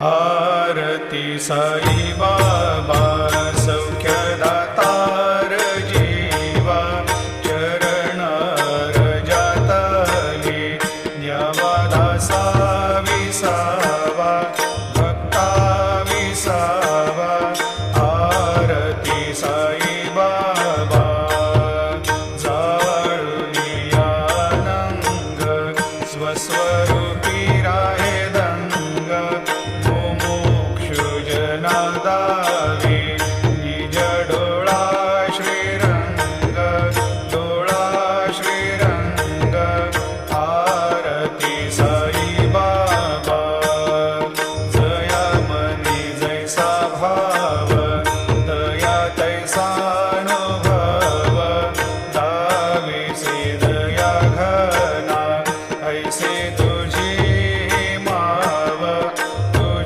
आरती साई बाबा सौख्यदातार जीवा चरण रजातली न्यावा दासा विसावा भक्ता विसावा आरती साई बाबा जाळुनिया नंग स्वस्वरूपी राहे दंग दावी निज डोळा श्रीरंग आरती साई बाबा जया मनी जैसा भाव